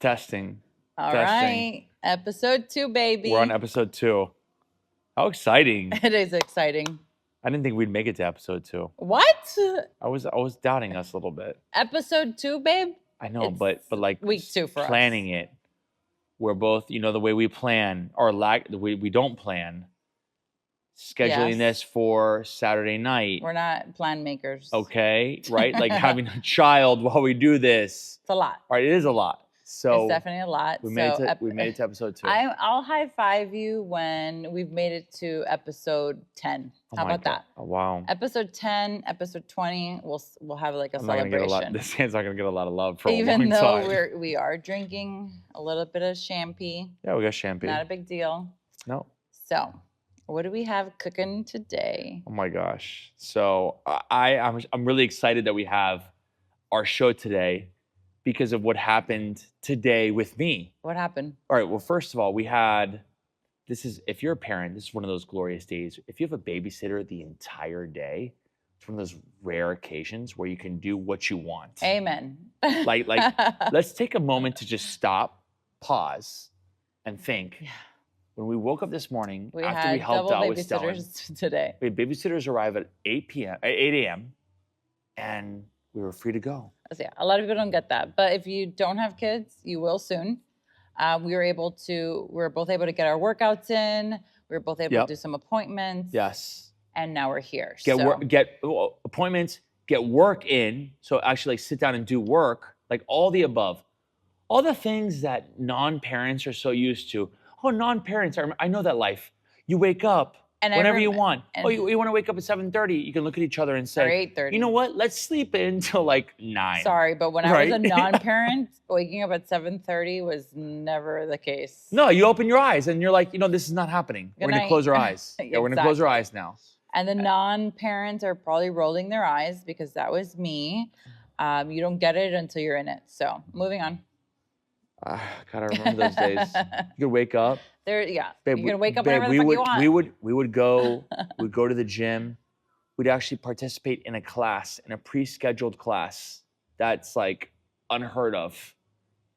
Testing. All Testing. right. Episode 2, baby. We're on episode 2. How exciting. It is exciting. I didn't think we'd make it to episode 2. What? I was doubting us a little bit. Episode 2, babe? I know, It's but like week 2 for planning us. it. We're both, the way we plan or the way we don't plan. Scheduling this for Saturday night. We're not plan makers. Okay, right? Like having a child while we do this. It's a lot. Right, it is a lot. So it's definitely a lot. We made it to episode 2. I'll high five you when we've made it to episode 10. How about that? Oh, wow. Episode 10, episode 20, we'll have like a celebration. This hand's not gonna get a lot of love for even a long time. though we are drinking a little bit of champagne. Yeah, we got champagne. Not a big deal. No. So, what do we have cooking today? Oh my gosh! So I'm really excited that we have our show today because of what happened today with me. What happened? All right. Well, first of all, if you're a parent, this is one of those glorious days. If you have a babysitter the entire day, it's one of those rare occasions where you can do what you want. Amen. Like let's take a moment to just stop, pause, and think. Yeah. When we woke up this morning, after we helped out with babysitters today. We had babysitters arrive at 8 a.m. and we were free to go. So yeah, a lot of people don't get that, but if you don't have kids, you will soon. We were both able to get our workouts in. We were both able to do some appointments. Yes. And now we're here. Get appointments, get work in. So actually sit down and do work, like all the above. All the things that non-parents are so used to. Oh, non-parents, I know that life. You wake up whenever you want. You want to wake up at 7:30. You can look at each other and say, 8:30. You know what? Let's sleep in until like 9. Sorry, but when I was a non-parent, waking up at 7:30 was never the case. No, you open your eyes and you're like, this is not happening. We're going to close our eyes. Exactly. Yeah, we're going to close our eyes now. And the non-parents are probably rolling their eyes because that was me. You don't get it until you're in it. So moving on. God, I remember those days. You could wake up. Babe, you can wake up babe, whenever the fuck you want. We would go to the gym. We'd actually participate in a pre-scheduled class that's like unheard of,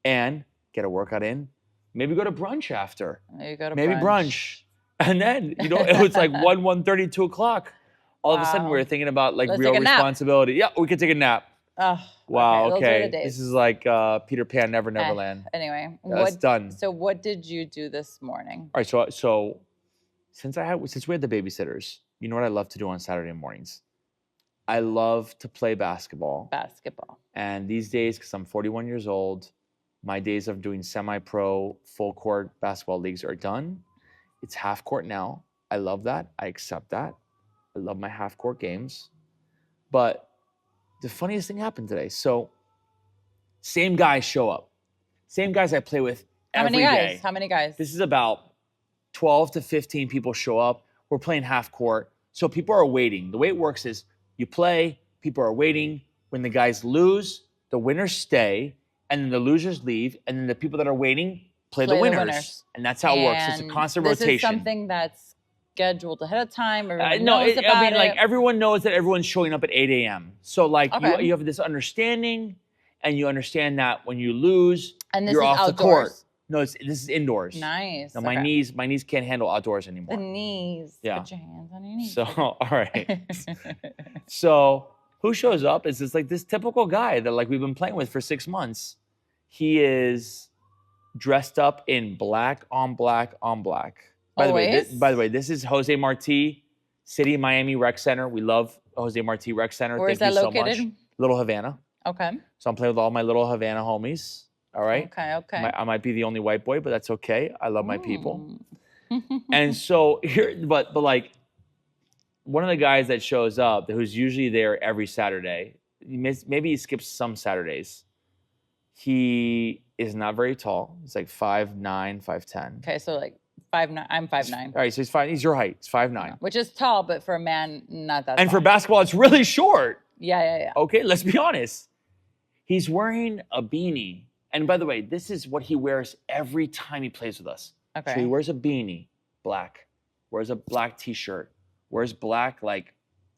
and get a workout in. Maybe go to brunch after. Maybe brunch. And then it was like 1:30, 2 o'clock. All of a sudden we were thinking about like real responsibility. Yeah, we could take a nap. Oh, wow. Okay. This is like Peter Pan, Neverland. Anyway, it's done. So what did you do this morning? All right. So since we had the babysitters, you know what I love to do on Saturday mornings? I love to play basketball. And these days, because I'm 41 years old, my days of doing semi-pro, full court basketball leagues are done. It's half court now. I love that. I accept that. I love my half court games. But the funniest thing happened today. So, same guys show up. Same guys I play with every day. How many guys? This is about 12 to 15 people show up. We're playing half court. So people are waiting. The way it works is you play, people are waiting. When the guys lose, the winners stay, and then the losers leave, and then the people that are waiting play the winners. And that's how it works. It's a constant rotation. This is something that's scheduled ahead of time. Like everyone knows that everyone's showing up at 8 a.m. So like you have this understanding, and you understand that when you lose, you're off the court. No, this is indoors. Nice. No, my knees can't handle outdoors anymore. The knees. Yeah. Put your hands on your knees. So all right. So who shows up is this typical guy that like we've been playing with for 6 months. He is dressed up in black on black on black. By the way, this is Jose Marti, City Miami Rec Center. We love Jose Marti Rec Center. Where is that located? So much. Little Havana. Okay. So I'm playing with all my little Havana homies. All right. Okay. I might be the only white boy, but that's okay. I love my people. And so here, but like one of the guys that shows up, who's usually there every Saturday, maybe he skips some Saturdays. He is not very tall. He's like 5'9", 5'10". Okay, so like 5'9". I'm 5'9". All right, so he's fine. He's your height. He's 5'9". Which is tall, but for a man, not that tall. And for basketball, it's really short. Yeah. Okay, let's be honest. He's wearing a beanie. And by the way, this is what he wears every time he plays with us. Okay. So he wears a beanie, black, wears a black t-shirt, wears black, like,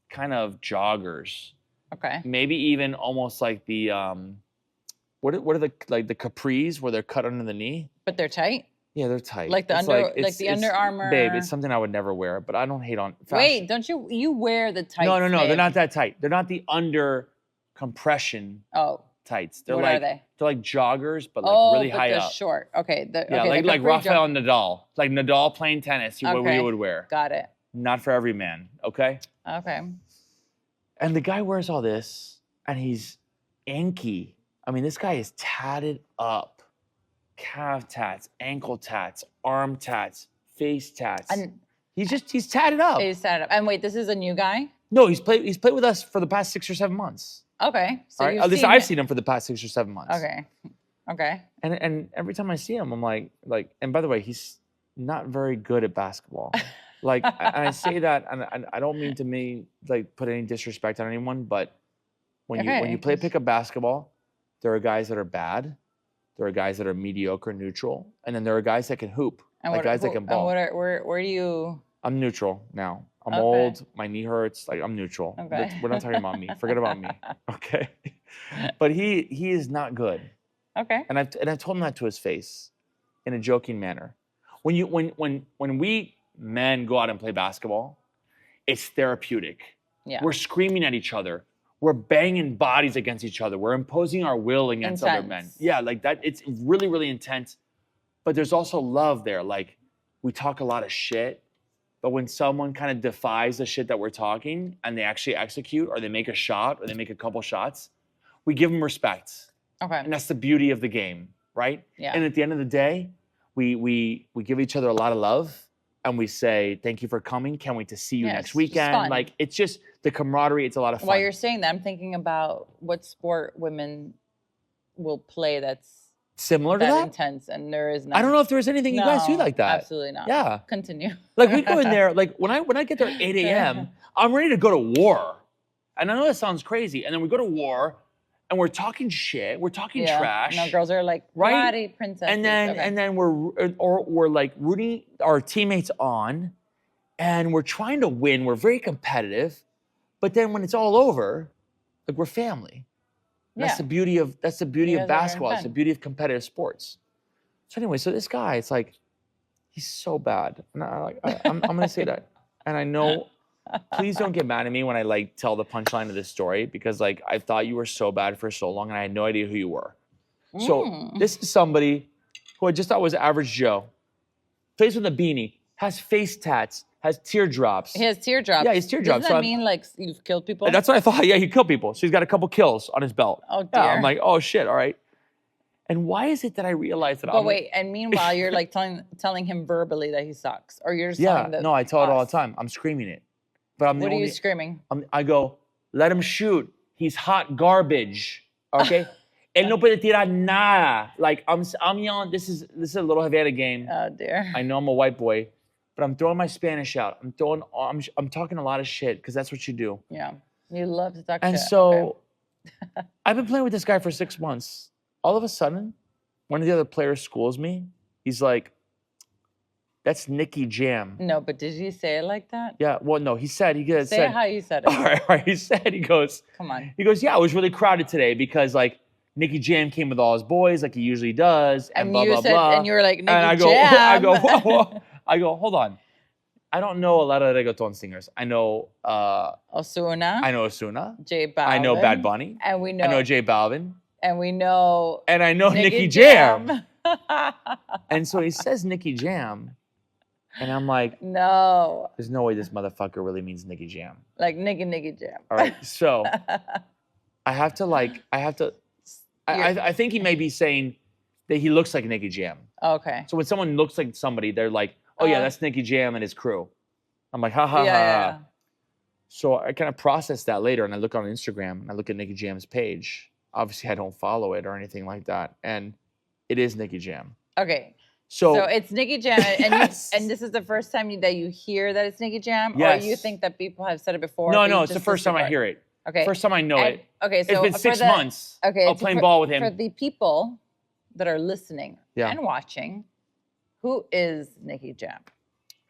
kind of joggers. Okay. Maybe even almost like the, what are the like the capris where they're cut under the knee? But they're tight. Yeah, they're tight. Like the Under Armour. Babe, it's something I would never wear, but I don't hate on fashion. Wait, don't you wear the tights? No, babe. they're not that tight. They're not the under compression tights. They're what like are they? They're like joggers, but like really high they're up. Short. Okay. Like Rafael Nadal. Like Nadal playing tennis, what you would wear. Got it. Not for every man, okay? Okay. And the guy wears all this, and he's inky. I mean, this guy is tatted up. Calf tats, ankle tats, arm tats, face tats. And he's tatted up. He's tatted up. And wait, this is a new guy? No, he's played with us for the past 6 or 7 months. Okay. So at least I've seen him for the past 6 or 7 months. Okay. And every time I see him, I'm like, and by the way, he's not very good at basketball. And I say that, and I don't mean to put any disrespect on anyone, but when you play pickup basketball, there are guys that are bad. There are guys that are mediocre, neutral, and then there are guys that can hoop, guys that can ball. And where do you? I'm neutral now. I'm old. My knee hurts. I'm neutral. Okay. We're not talking about me. Forget about me. Okay. But he is not good. Okay. And I've told him that to his face, in a joking manner. When we men go out and play basketball, it's therapeutic. Yeah. We're screaming at each other. We're banging bodies against each other. We're imposing our will against other men. Yeah, like that. It's really, really intense. But there's also love there. Like, we talk a lot of shit, but when someone kind of defies the shit that we're talking and they actually execute, or they make a shot, or they make a couple shots, we give them respect. Okay. And that's the beauty of the game, right? Yeah. And at the end of the day, we give each other a lot of love. And we say, thank you for coming. Can't wait to see you next weekend. Like, it's just the camaraderie. It's a lot of fun. While you're saying that, I'm thinking about what sport women will play that's similar to that? intense, and there is none. I don't know if there's anything you guys do like that. Absolutely not. Yeah. Continue. Like, we go in there, like, when I get there at 8 a.m., I'm ready to go to war. And I know that sounds crazy. And then we go to war, and we're talking shit. We're talking trash. No, girls are like, right? Princesses. And then we're like rooting our teammates on, and we're trying to win. We're very competitive, but then when it's all over, like, we're family. That's the beauty of basketball. It's the beauty of competitive sports. So anyway, so this guy, it's like, he's so bad, and I'm gonna say that, and I know. Please don't get mad at me when I tell the punchline of this story, because I thought you were so bad for so long and I had no idea who you were. So this is somebody who I just thought was average Joe. Plays with a beanie, has face tats, has teardrops. He has teardrops. Yeah, he has teardrops. Doesn't that mean you've killed people? That's what I thought. Yeah, he killed people. So he's got a couple kills on his belt. Oh dear. Yeah, I'm like, oh shit, all right. And why is it that I realized that? But wait, and meanwhile you're telling him verbally that he sucks, or you're just telling no, I tell it all the time. I'm screaming it. But what are you screaming? I go, let him shoot. He's hot garbage. Okay? Él no puede tirar nada. Like, I'm yelling. This is a little Havana game. Oh dear. I know I'm a white boy, but I'm throwing my Spanish out. I'm talking a lot of shit, because that's what you do. Yeah. You love to talk shit. And so I've been playing with this guy for 6 months. All of a sudden, one of the other players schools me. He's like, that's Nicky Jam. No, but did you say it like that? Yeah, well, no, say it how you said it. All right, he goes, come on. He goes, yeah, it was really crowded today because Nicky Jam came with all his boys like he usually does, and blah, blah, blah. And you were like, Nicky Jam. I go, whoa. I go, hold on. I don't know a lot of reggaeton singers. I know Ozuna. I know Ozuna. J Balvin. I know Bad Bunny. And we know. I know J Balvin. And we know. And I know Nicky Jam. And so he says Nicky Jam. And I'm like, no. There's no way this motherfucker really means Nicky Jam. Like Nicky Jam. All right, so I think he may be saying that he looks like Nicky Jam. Okay. So when someone looks like somebody, they're like, oh yeah, that's Nicky Jam and his crew. I'm like, ha ha ha. So I kind of process that later, and I look on Instagram and I look at Nicky Jam's page. Obviously, I don't follow it or anything like that, and it is Nicky Jam. Okay. So it's Nicky Jam, and yes. And this is the first time that you hear that it's Nicky Jam, yes. Or you think that people have said it before? No, it's the first time I hear it. Okay. First time I know it. Okay, so it's been 6 months. Okay, of playing ball with him. For the people that are listening and watching, who is Nicky Jam?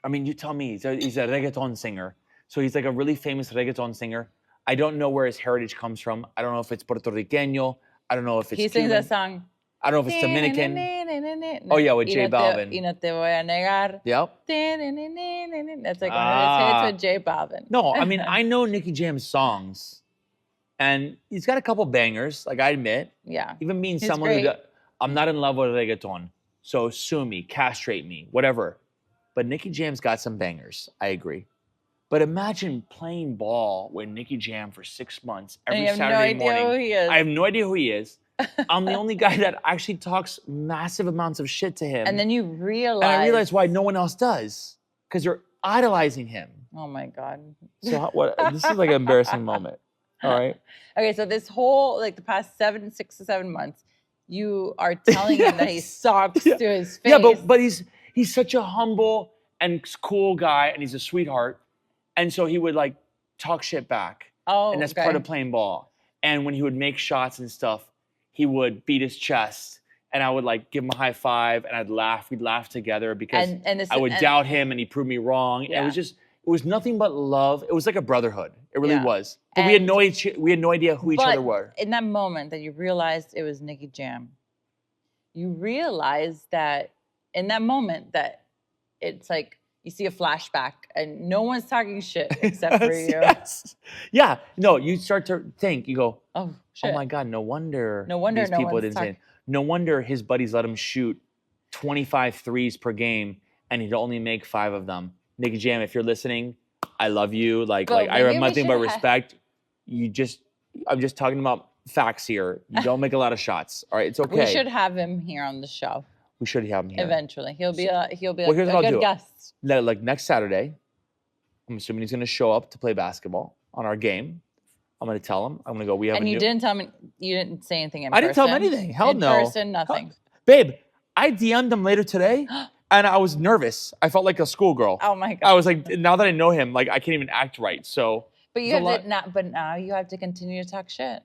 I mean, you tell me. He's a reggaeton singer. So he's like a really famous reggaeton singer. I don't know where his heritage comes from. I don't know if it's Puerto Riqueño. I don't know if it's He sings that song. I don't know if it's Dominican. Oh yeah, with J Balvin. Y no te voy a negar. Yep. That's like one of his hits with J Balvin. No, I mean I know Nicky Jam's songs, and he's got a couple bangers. Like I admit. Yeah. Even being someone who I'm not in love with reggaeton, so sue me, castrate me, whatever. But Nicky Jam's got some bangers. I agree. But imagine playing ball with Nicky Jam for 6 months every Saturday morning. Who he is. I have no idea who he is. I'm the only guy that actually talks massive amounts of shit to him. And then you realize. And I realize why no one else does. Because you're idolizing him. Oh my God. So what? This is like an embarrassing moment. All right. Okay, so this whole, like the past 6 to 7 months, you are telling him that he sucks to his face. Yeah, but he's such a humble and cool guy, and he's a sweetheart. And so he would like talk shit back. Oh, and that's part of playing ball. And when he would make shots and stuff, he would beat his chest, and I would like give him a high five, and I'd laugh. We'd laugh together because I would doubt him, and he proved me wrong. Yeah. And it was nothing but love. It was like a brotherhood. It really was. But we had no idea who each other were. In that moment that you realized it was Nicky Jam, you realized that in that moment that it's like you see a flashback and no one's talking shit except for you. Yes. Yeah. No, you start to think, you go, oh, shit. Oh my God, no wonder these people didn't say. No wonder his buddies let him shoot 25 threes per game and he'd only make 5 of them. Nicky Jam, if you're listening, I love you. Like I have nothing but respect. I'm just talking about facts here. You don't make a lot of shots. All right, it's okay. We should have him here on the show. We should have him here. Eventually. He'll be a good guest. Like next Saturday, I'm assuming he's gonna show up to play basketball on our game. I'm gonna tell him. I'm gonna go, And you didn't tell me, you didn't say anything in person? I didn't tell him anything. Hell no. In person, nothing. Babe, I DM'd him later today. And I was nervous. I felt like a schoolgirl. Oh my God. I was like, now that I know him, like I can't even act right. So, but now you have to continue to talk shit.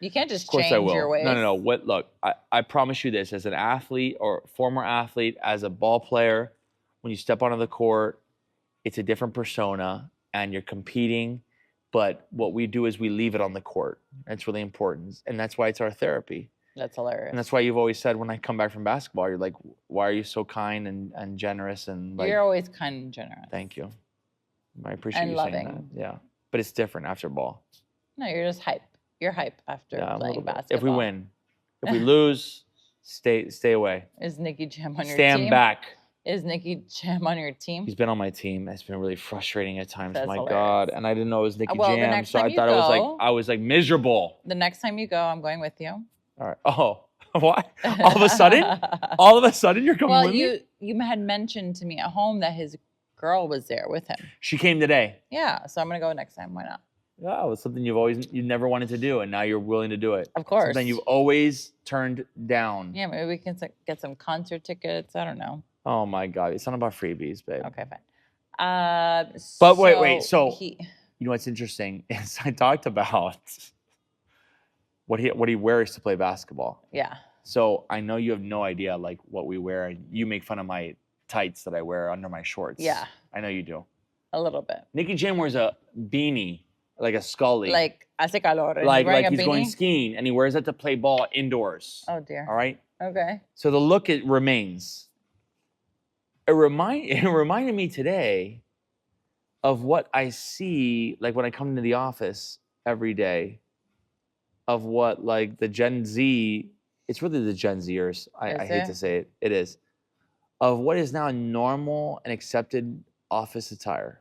You can't just change your ways. No. Look, I promise you this: as an athlete or former athlete, as a ball player, when you step onto the court, it's a different persona, and you're competing. But what we do is we leave it on the court. That's really important, and that's why it's our therapy. That's hilarious. And that's why you've always said when I come back from basketball, you're like, why are you so kind and generous? And like, you're always kind and generous. Thank you. I appreciate you saying that. Yeah. But it's different after ball. No, you're just hype. You're hype after playing basketball. If we win. If we lose, stay away. Is Nicky Jam on your team? Stand back. Is Nicky Jam on your team? He's been on my team. It's been really frustrating at times. My God. And I didn't know it was Nicky Jam. So I thought I was like miserable. The next time you go, I'm going with you. All right. Oh, what? All of a sudden? All of a sudden you're coming with me? Well, you had mentioned to me at home that his girl was there with him. She came today. Yeah, so I'm going to go next time. Why not? Yeah, it was something you never wanted to do, and now you're willing to do it. Of course. Something you've always turned down. Yeah, maybe we can get some concert tickets. I don't know. Oh my God, it's not about freebies, babe. Okay, fine. But wait. So you know what's interesting is I talked about what he wears to play basketball. Yeah. So I know you have no idea like what we wear, and you make fun of my tights that I wear under my shorts. Yeah. I know you do. A little bit. Nicky Jam wears a beanie, like a scully. Like hace calor. Like he's going skiing, and he wears it to play ball indoors. Oh dear. All right. Okay. So the look it remains. It reminded me today of what I see, like when I come into the office every day, of what like the Gen Z. It's really the Gen Zers. I hate to say it. It is. Of what is now normal and accepted office attire.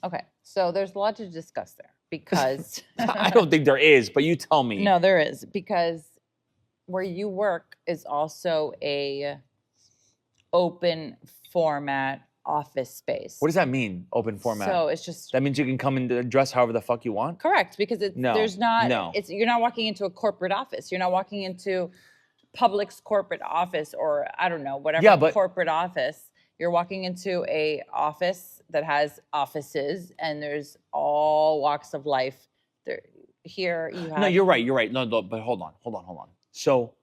Okay, so there's a lot to discuss there because I don't think there is, but you tell me. No, there is, because where you work is also a open format office space. What does that mean? Open format. So it's just that means you can come and dress however the fuck you want. Correct, because you're not walking into a corporate office. You're not walking into Public's corporate office, or I don't know, whatever corporate office. You're walking into a office that has offices, and there's all walks of life. Here you have. No, you're right. No, but hold on. So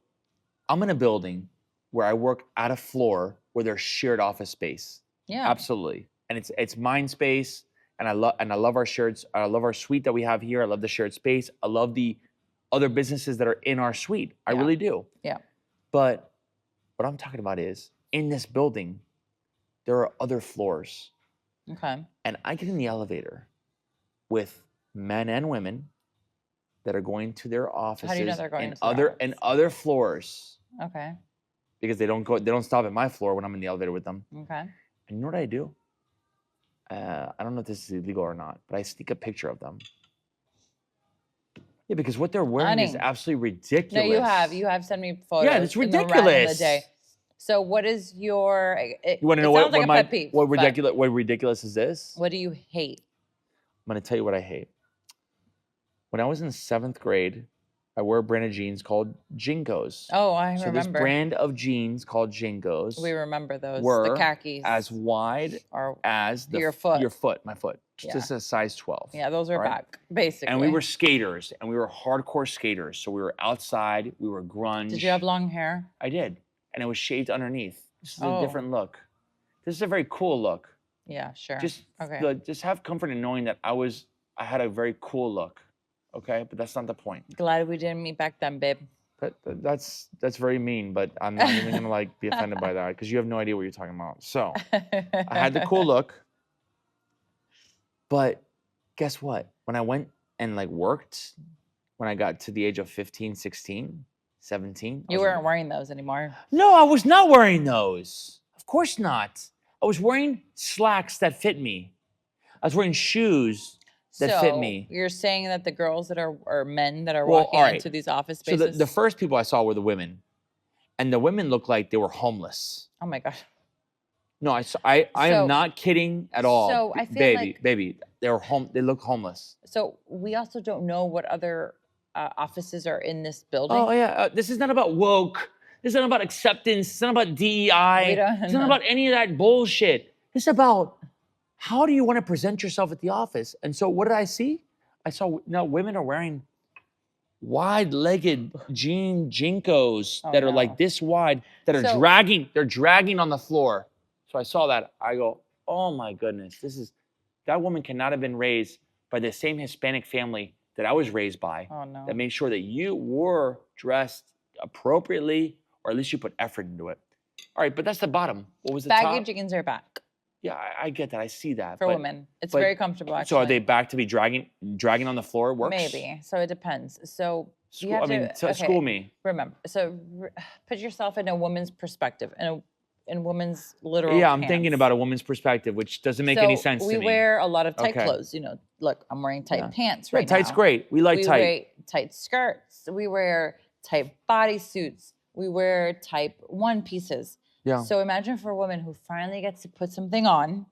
I'm in a building where I work at a floor where there's shared office space. Yeah, absolutely, and it's mind space, and I love our shirts. I love our suite that we have here. I love the shared space. I love the other businesses that are in our suite. I really do. Yeah. But what I'm talking about is in this building, there are other floors. Okay. And I get in the elevator with men and women that are going to their offices. How do you know they're going and other floors. Okay. Because they don't stop at my floor when I'm in the elevator with them. Okay. And you know what I do? I don't know if this is illegal or not, but I sneak a picture of them. Yeah, because what they're wearing is absolutely ridiculous. No, you have sent me photos. Yeah, it's ridiculous. In the day. So what is your? You want to know what ridiculous is this? What do you hate? I'm going to tell you what I hate. When I was in 7th grade, I wore a brand of jeans called Jinkos. Oh, I remember. So this brand of jeans called Jinkos. We remember those. Were the khakis. As wide as your foot. My foot. Just a size 12. Yeah, those are back, basically. And we were skaters, and we were hardcore skaters. So we were outside, we were grunge. Did you have long hair? I did. And it was shaved underneath. This is a different look. This is a very cool look. Yeah, sure. Just have comfort in knowing that I had a very cool look. Okay, but that's not the point. Glad we didn't meet back then, babe. That's very mean, but I'm not even gonna be offended by that because you have no idea what you're talking about. So I had the cool look, but guess what? When I went and worked, when I got to the age of 15, 16, 17. You weren't wearing those anymore. No, I was not wearing those. Of course not. I was wearing slacks that fit me. I was wearing shoes that fit me. You're saying that the girls that are men that are walking into these office spaces. So the first people I saw were the women, and the women looked like they were homeless. Oh my god. No, I am not kidding at all. So I feel baby, they look homeless. So we also don't know what other offices are in this building. Oh yeah, this is not about woke. This is not about acceptance. It's not about DEI. It's not about any of that bullshit. It's about how do you want to present yourself at the office? And so what did I see? I saw women are wearing wide-legged Jinkos that are like this wide, that are dragging on the floor. So I saw that. I go, oh my goodness, that woman cannot have been raised by the same Hispanic family that I was raised by. Oh no. That made sure that you were dressed appropriately, or at least you put effort into it. All right, but that's the bottom. What was the top? Baggy jeans are back. Yeah, I get that. I see that. For women. It's very comfortable, actually. So are they back to be dragging on the floor? Works? Maybe. So it depends. So school me. Remember. So put yourself in a woman's perspective, in woman's literal Yeah, I'm thinking about a woman's perspective, which doesn't make any sense to me. We wear a lot of tight clothes. Look, I'm wearing tight pants right now. Tight's great. We like tight. We wear tight skirts. We wear tight bodysuits. We wear tight one pieces. Yeah. So imagine for a woman who finally gets to put something on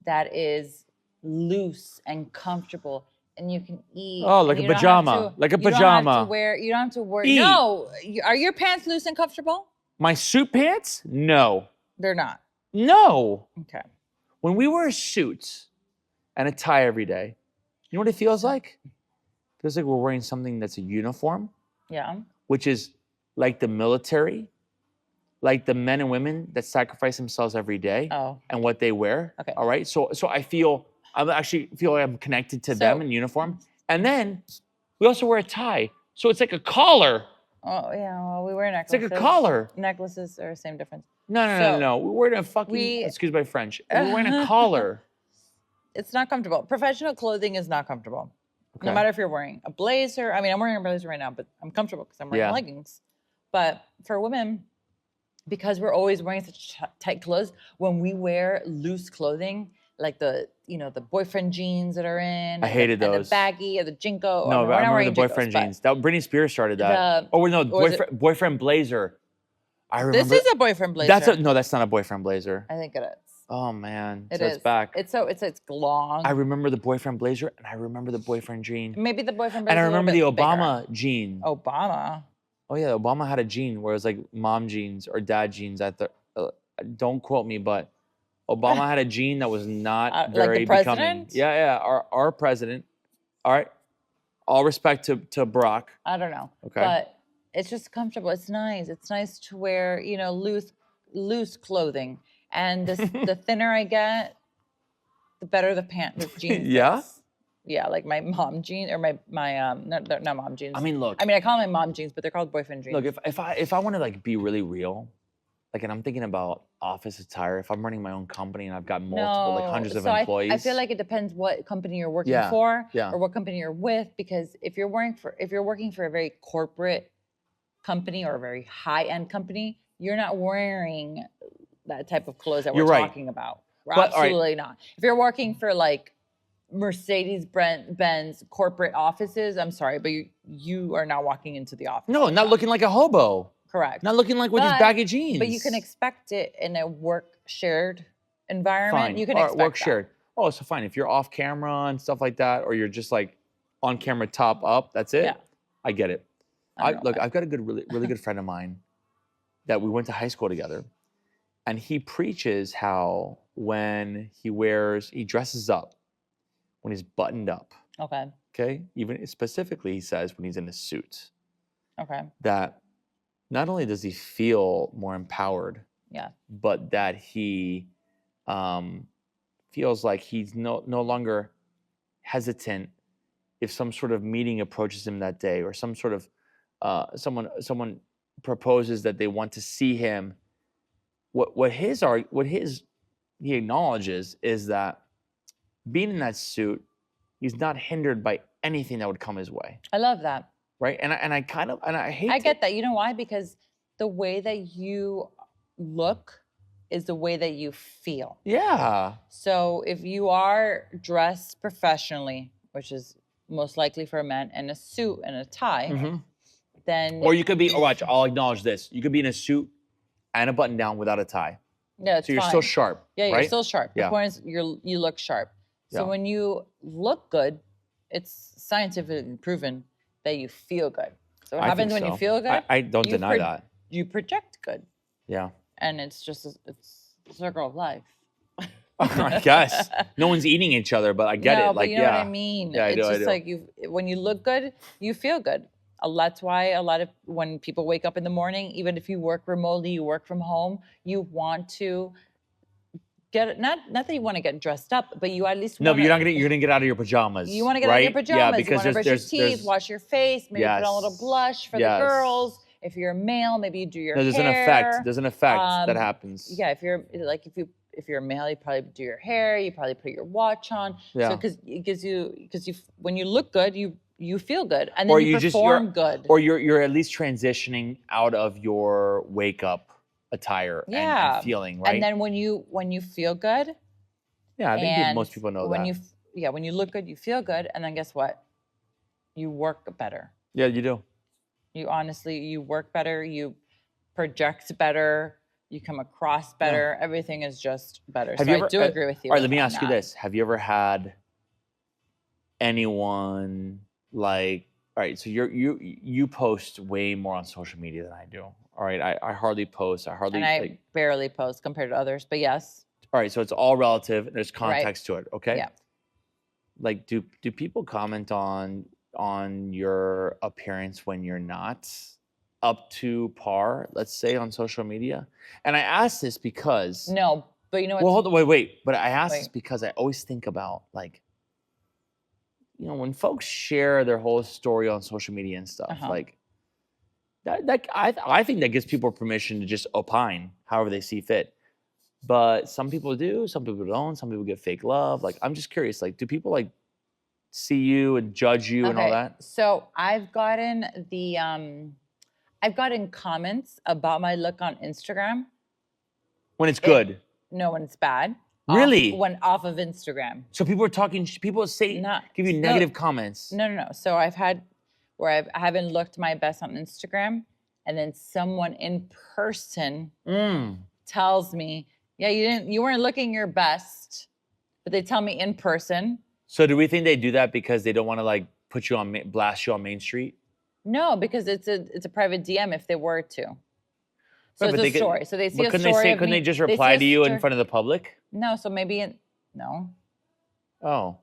that is loose and comfortable, and you can eat. Oh, like a pajama. Like a pajama. You don't have to wear. No. Are your pants loose and comfortable? My suit pants? No. They're not. No. Okay. When we wear suits and a tie every day, you know what it feels like? It feels like we're wearing something that's a uniform. Yeah. Which is like the military. Like the men and women that sacrifice themselves every day and what they wear. Okay. All right. So I actually feel like I'm connected to them in uniform. And then we also wear a tie. So it's like a collar. Oh yeah. Well, we wear necklaces. It's like a collar. Necklaces are the same difference. No. We're wearing a fucking, excuse my French. We're wearing a collar. It's not comfortable. Professional clothing is not comfortable. Okay. No matter if you're wearing a blazer. I mean, I'm wearing a blazer right now, but I'm comfortable because I'm wearing leggings. But for women, because we're always wearing such tight clothes, when we wear loose clothing, like the boyfriend jeans that are in. I hated those. And the baggy or the Jinko. No, but I remember the boyfriend jeans. Britney Spears started that. Boyfriend blazer. I remember. This is a boyfriend blazer. That's not a boyfriend blazer. I think it is. Oh man, it's back. It's long. I remember the boyfriend blazer, and I remember the boyfriend jean. Maybe the boyfriend blazer. And I remember the Obama jean. Obama. Oh yeah, Obama had a jean where it was like mom jeans or dad jeans. Don't quote me, but Obama had a jean that was not very like the becoming. President? Yeah, our president. All right, all respect to Barack. I don't know. Okay, but it's just comfortable. It's nice. It's nice to wear, loose clothing. And the thinner I get, the better the jeans. Yeah. Yeah, like my mom jeans or my not mom jeans. I mean, look. I call them my mom jeans, but they're called boyfriend jeans. Look, if I want to like be really real, like, and I'm thinking about office attire. If I'm running my own company and I've got multiple, like hundreds of employees, I feel like it depends what company you're working for, or what company you're with. Because if you're working for a very corporate company or a very high end company, you're not wearing that type of clothes that we're talking about. Absolutely not. If you're working for like Mercedes-Benz corporate offices, I'm sorry, but you are not walking into the office. No, not looking like a hobo. Correct. Not looking like with these baggy jeans. But you can expect it in a work shared environment. Fine. You can expect work that. shared. Oh, so fine. If you're off camera and stuff like that, or you're just like on camera top up, that's it. Yeah. I get it. Look, I've got a really good friend of mine that we went to high school together, and he preaches how when he dresses up, when he's buttoned up. Okay. Okay. Even specifically, he says when he's in a suit. Okay. That not only does he feel more empowered, but that he feels like he's no longer hesitant if some sort of meeting approaches him that day, or some sort of someone proposes that they want to see him. What he acknowledges is that being in that suit, he's not hindered by anything that would come his way. I love that. Right. And I hate I get that. You know why? Because the way that you look is the way that you feel. Yeah. So if you are dressed professionally, which is most likely for a man, in a suit and a tie, then... Or you could be, watch, I'll acknowledge this. You could be in a suit and a button down without a tie. Yeah, it's so you're fine. Still sharp. Yeah, you're right? Still sharp. The point is you look sharp. So when you look good, it's scientifically proven that you feel good. So what happens when you feel good? I don't deny that. You project good. Yeah. And it's just it's the circle of life. I guess. No one's eating each other, but I get it. Like, you know what I mean? Yeah, it's I do. Like when you look good, you feel good. That's why when people wake up in the morning, even if you work remotely, you work from home, you want to get not that you want to get dressed up, but you at least but you're gonna get out of your pajamas. You want to get out of your pajamas. Yeah, because you want to brush your teeth, wash your face, maybe put on a little blush for the girls. If you're a male, maybe you do your hair. There's an effect that happens. Yeah, if you're a male, you probably do your hair. You probably put your watch on. Yeah. So because it gives you when you look good, you feel good, and then you perform good. Or you're at least transitioning out of your wake up attire and feeling, right? And then when you feel good. Yeah, I think most people know that. When you look good, you feel good, and then guess what? You work better. Yeah, you do. You work better, you project better, you come across better. Yeah. Everything is just better. I do agree with you. All right, let me ask you this. Have you ever had anyone like, all right, so you post way more on social media than I do. All right, I hardly post. And I barely post compared to others, but yes. All right, so it's all relative. There's context to it, okay? Yeah. Like, do people comment on your appearance when you're not up to par, let's say, on social media? And I ask this because... No, but you know what? Well, hold on, wait. But I ask this because I always think about, like, when folks share their whole story on social media and stuff, like, I think that gives people permission to just opine however they see fit. But some people do, some people don't, some people get fake love. Like, I'm just curious, like, do people, like, see you and judge you and all that? So I've gotten comments about my look on Instagram. When it's good? No, when it's bad. Really? Off of Instagram. So people give you negative comments. No. So I've had where I haven't looked my best on Instagram, and then someone in person tells me, yeah, you weren't looking your best, but they tell me in person. So do we think they do that because they don't want to, like, put you on, blast you on Main Street? No, because it's a private DM if they were to. So it's a story. So they see a story. Couldn't they just reply to you in front of the public? No, so maybe no. Oh,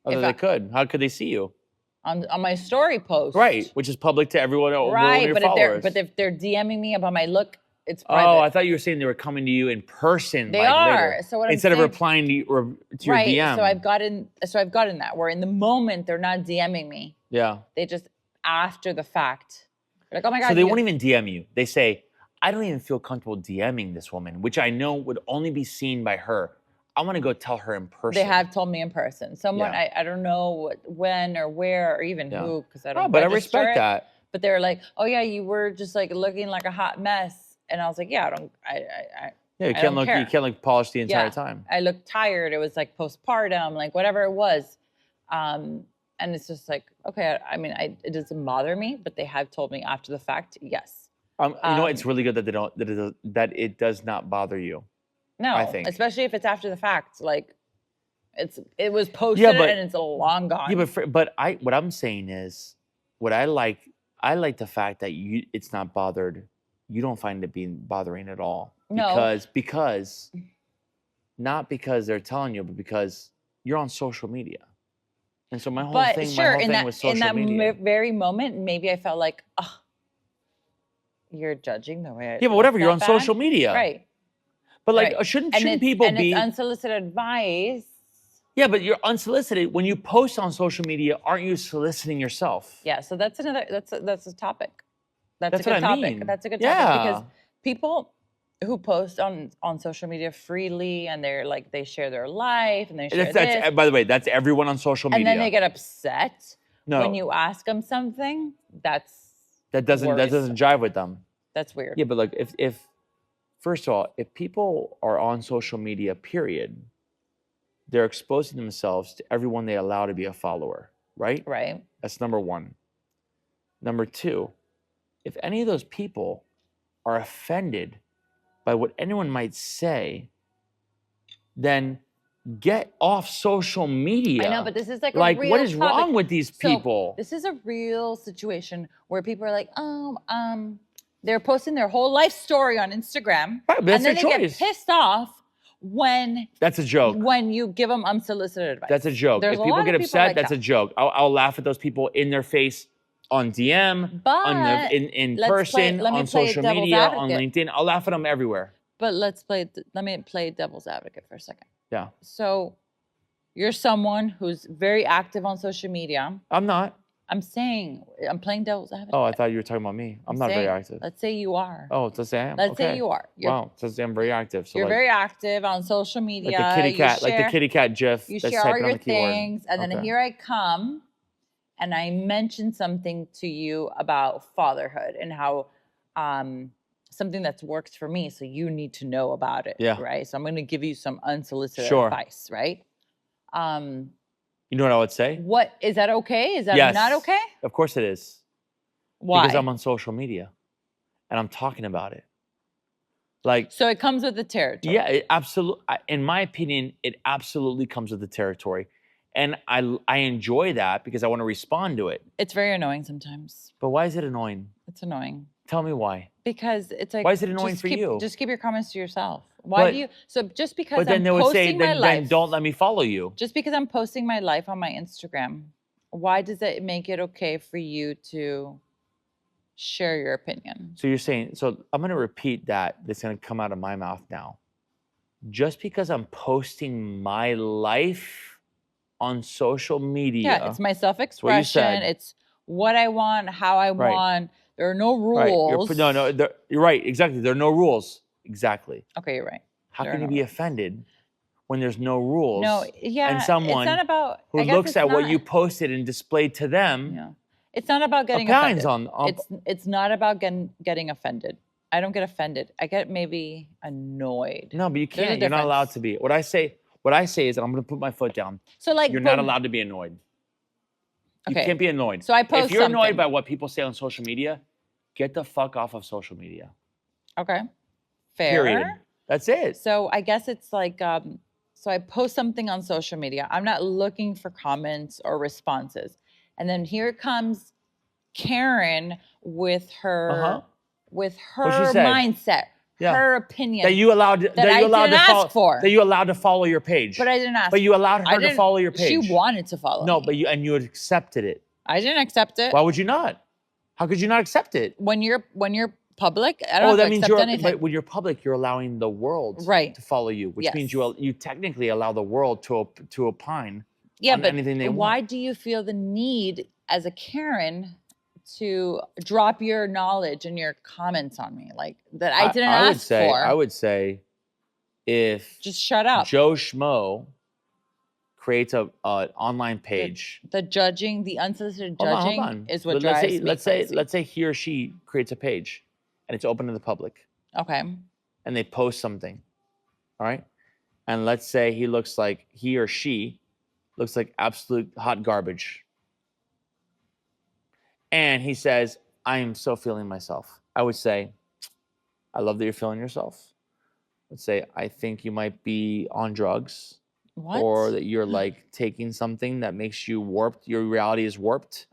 they could. How could they see you? On my story post. Right, which is public to everyone. Right, but if they're DMing me about my look it's private. Oh, I thought you were saying they were coming to you in person. They are. Later. So what instead I'm of replying to your DM. So I've gotten that where in the moment they're not DMing me. Yeah. They just after the fact. They're like, oh my God. So they won't even DM you. They say, I don't even feel comfortable DMing this woman, which I know would only be seen by her. I want to go tell her in person. They have told me in person. Someone, I don't know when or where or even who, because I don't but I respect that. But they were like, oh yeah, you were just like looking like a hot mess. And I was like, yeah, you can't look polished the entire time. I looked tired. It was like postpartum, like whatever it was. And it's just like, okay, I mean, it doesn't bother me, but they have told me after the fact, yes. You know, it's really good that it does not bother you. No, I think. Especially if it's after the fact. Like, it was posted and it's long gone. Yeah, but what I'm saying is, I like the fact that it's not bothered. You don't find it being bothering at all. No. Because not because they're telling you, but because you're on social media. And so my whole thing was social media. In that very moment, maybe I felt like, oh, you're judging the way I but whatever, you're on social media. Right. But like, shouldn't people be... it's unsolicited advice. Yeah, but you're unsolicited. When you post on social media, aren't you soliciting yourself? Yeah, so that's a topic. That's a good what I topic. mean. That's a good topic because people who post on social media freely and they share their life and they share this. By the way, that's everyone on social media. And then they get upset when you ask them something. That doesn't jive with them. That's weird. Yeah, but like if first of all, if people are on social media, period, they're exposing themselves to everyone they allow to be a follower, right? Right. That's number one. Number two, if any of those people are offended by what anyone might say, then get off social media. I know, but this is like a real what is topic. wrong with these people? So this is a real situation where people are like, they're posting their whole life story on Instagram, right, but that's and then their they choice. get pissed off when that's a joke. When you give them unsolicited advice, that's a joke. If people get upset, that's a joke. I'll laugh at those people in their face on DM, in person, on social media, on LinkedIn. I'll laugh at them everywhere. But let me play devil's advocate for a second. Yeah. So you're someone who's very active on social media. I'm not. I'm playing devil's advocate. Oh, I thought you were talking about me. I'm not very active. Let's say you are. Oh, let's say I am. Let's say you are. Wow, let's say I'm very active. So you're very active on social media. Like the kitty cat GIF. You share all your things, and then here I come, and I mention something to you about fatherhood and how something that's worked for me, so you need to know about it. Yeah. Right. So I'm going to give you some unsolicited advice. Right. You know what I would say? What is that okay? Is that not okay? Of course it is. Why? Because I'm on social media, and I'm talking about it. Like, so it comes with the territory. Yeah, it absolutely. In my opinion, it absolutely comes with the territory, and I enjoy that because I want to respond to it. It's very annoying sometimes. But why is it annoying? It's annoying. Tell me why. Because it's like, why is it annoying for you? Just keep your comments to yourself. Why do you? So just because but then I'm they would say, posting my life, then don't let me follow you. Just because I'm posting my life on my Instagram, why does it make it okay for you to share your opinion? So you're saying, so I'm going to repeat that. That's going to come out of my mouth now. Just because I'm posting my life on social media. Yeah, it's my self-expression. It's what I want, how I want. There are no rules. Right. You're right. Exactly. There are no rules. Exactly. Okay, you're right. How can you be offended when there's no rules? No, yeah. And someone it's not about, who looks at what you posted and displayed to them. Yeah. It's not about getting offended. It's not about getting offended. I don't get offended. I get maybe annoyed. No, but you can't. You're not allowed to be. What I say is, I'm going to put my foot down. So like, you're not allowed to be annoyed. Okay. You can't be annoyed. So I post If you're annoyed by what people say on social media, get the fuck off of social media. Okay. Fair. Period. That's it. So I guess it's like, so I post something on social media. I'm not looking for comments or responses. And then here comes Karen with her mindset, her opinion. That you allowed to follow your page. But I didn't ask. But you allowed her to follow your page. She wanted to follow. No, me. but you accepted it. I didn't accept it. Why would you not? How could you not accept it? When you're public. I don't have to accept anything. But when you're public, you're allowing the world to follow you, which means you technically allow the world to opine on anything they want. Why do you feel the need as a Karen to drop your knowledge and your comments on me like that? I didn't ask for. I would say, if just shut up. Joe Schmo creates an online page. The unsolicited judging is what drives me crazy. Let's say he or she creates a page, and it's open to the public. Okay. And they post something, all right? And let's say he or she looks like absolute hot garbage. And he says, I am so feeling myself. I would say, I love that you're feeling yourself. Let's say, I think you might be on drugs. What? Or that you're like taking something that makes you warped. Your reality is warped.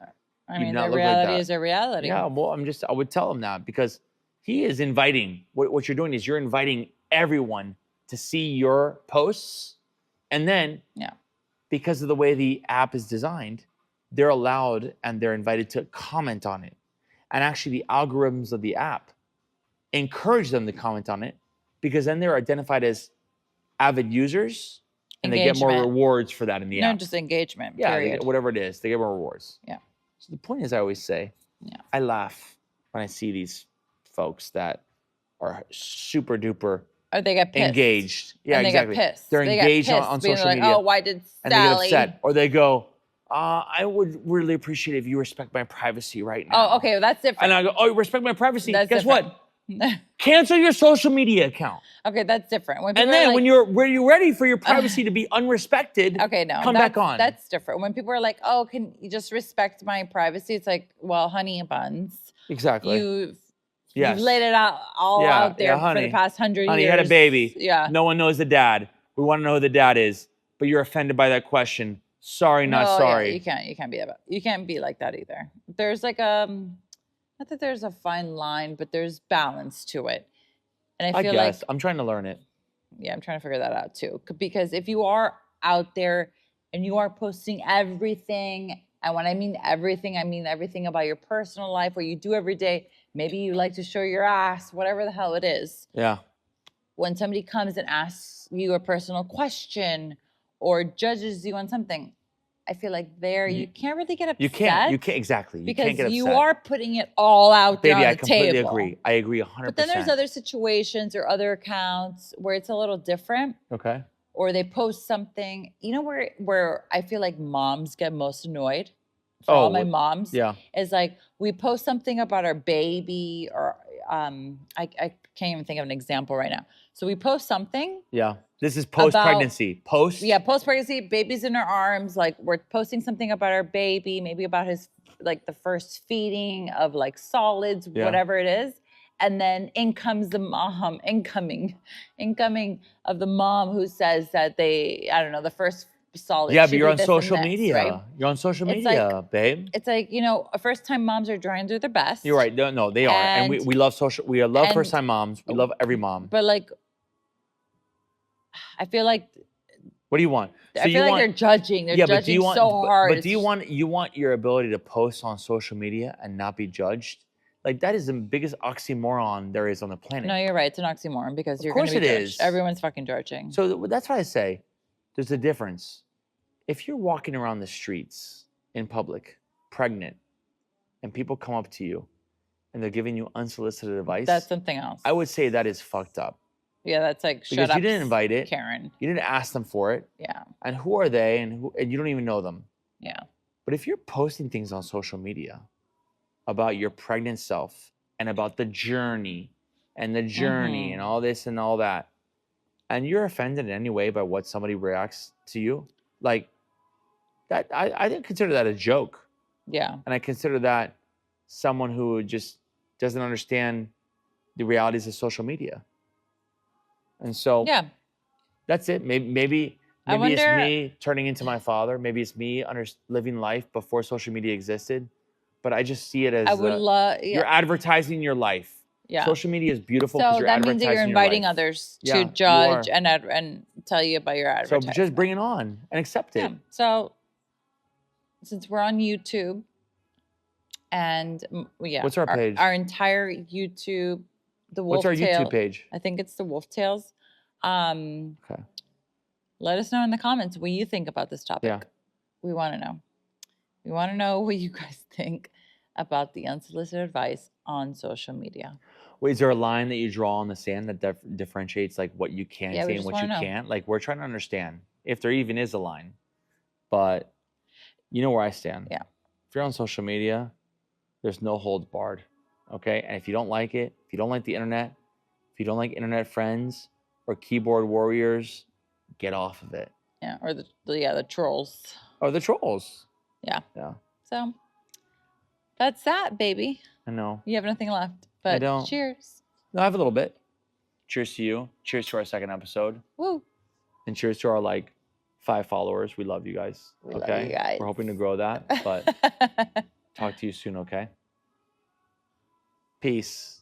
I mean, the reality is a reality. Yeah, well, I would tell him that because he is inviting, what you're doing is you're inviting everyone to see your posts. And then, because of the way the app is designed, they're allowed and they're invited to comment on it. And actually the algorithms of the app encourage them to comment on it because then they're identified as avid users and they get more rewards for that in the app. No, just engagement, period. Whatever it is, they get more rewards. Yeah. So the point is, I always say, I laugh when I see these folks that are super duper they get pissed. Engaged. Yeah, and exactly. Get pissed. They're engaged on social media. Oh, why did Sally? And they get upset. Or they go, I would really appreciate if you respect my privacy right now. Oh, okay, well, that's different. And I go, you respect my privacy? That's Guess different. what? Cancel your social media account. Okay, that's different. And then when you're ready for your privacy to be unrespected, come back on. That's different. When people are like, oh, can you just respect my privacy? It's like, well, honey buns. Exactly. You've laid it out out there for the past 100 years. Honey, you had a baby. Yeah. No one knows the dad. We want to know who the dad is, but you're offended by that question. Sorry, not sorry. Yeah, you can't be like that either. There's like not that there's a fine line, but there's balance to it. And I feel like I'm trying to learn it. Yeah, I'm trying to figure that out too. Because if you are out there and you are posting everything, and when I mean everything about your personal life, what you do every day, maybe you like to show your ass, whatever the hell it is. Yeah. When somebody comes and asks you a personal question or judges you on something, I feel like you can't really get upset. You can't exactly. Because can't get upset. you are putting it all out there on the table. Baby, I completely agree. I agree 100%. But then there's other situations or other accounts where it's a little different. Okay. Or they post something, where I feel like moms get most annoyed. For all my moms. Yeah. Is like, we post something about our baby or I can't even think of an example right now. So we post something. Yeah. This is post-pregnancy. Post-pregnancy, baby's in our arms. Like, we're posting something about our baby, maybe about his, like, the first feeding of, like, solids, whatever it is. And then in comes the mom, incoming of the mom who says that the first solid. Yeah, but you're on social media. Right? You're on social media, babe. It's like, first-time moms are trying to do their best. You're right. No, they are. And we love first-time moms. We love every mom. But, like, I feel like. What do you want? So I feel like they're judging. They're judging so hard. But do you want your ability to post on social media and not be judged? Like, that is the biggest oxymoron there is on the planet. No, you're right. It's an oxymoron because you're going to be judged. Of course it is. Everyone's fucking judging. So that's why I say there's a difference. If you're walking around the streets in public, pregnant, and people come up to you and they're giving you unsolicited advice. That's something else. I would say that is fucked up. Yeah, that's like, shut up. Because you didn't invite it. Karen. You didn't ask them for it. Yeah. And who are they? And you don't even know them. Yeah. But if you're posting things on social media about your pregnant self and about the journey and and all this and all that, and you're offended in any way by what somebody reacts to you, like that, I didn't consider that a joke. Yeah. And I consider that someone who just doesn't understand the realities of social media. And so that's it. Maybe it's me turning into my father. Maybe it's me living life before social media existed. But I just see it as you're advertising your life. Yeah. Social media is beautiful because you're advertising your life. So that means that you're inviting others to judge and tell you about your advertising. So just bring it on and accept it. Yeah. So since we're on YouTube, And yeah, what's our page? Our entire YouTube, the Wolfetales. What's our YouTube page? I think it's the Wolfetales. Okay. Let us know in the comments what you think about this topic. Yeah. We want to know. We want to know what you guys think about the unsolicited advice on social media. Wait, is there a line that you draw on the sand that differentiates like what you can say and what you can't? Like we're trying to understand if there even is a line. But you know where I stand. Yeah. If you're on social media, there's no holds barred. Okay? And if you don't like it, if you don't like the internet, if you don't like internet friends or keyboard warriors, get off of it. Yeah, or the trolls. Or the trolls. Yeah. Yeah. So that's that, baby. I know. You have nothing left. But I don't. Cheers. No, I have a little bit. Cheers to you. Cheers to our second episode. Woo. And cheers to our 5 followers. We love you guys. We love you guys. We're hoping to grow that. But talk to you soon, okay? Peace.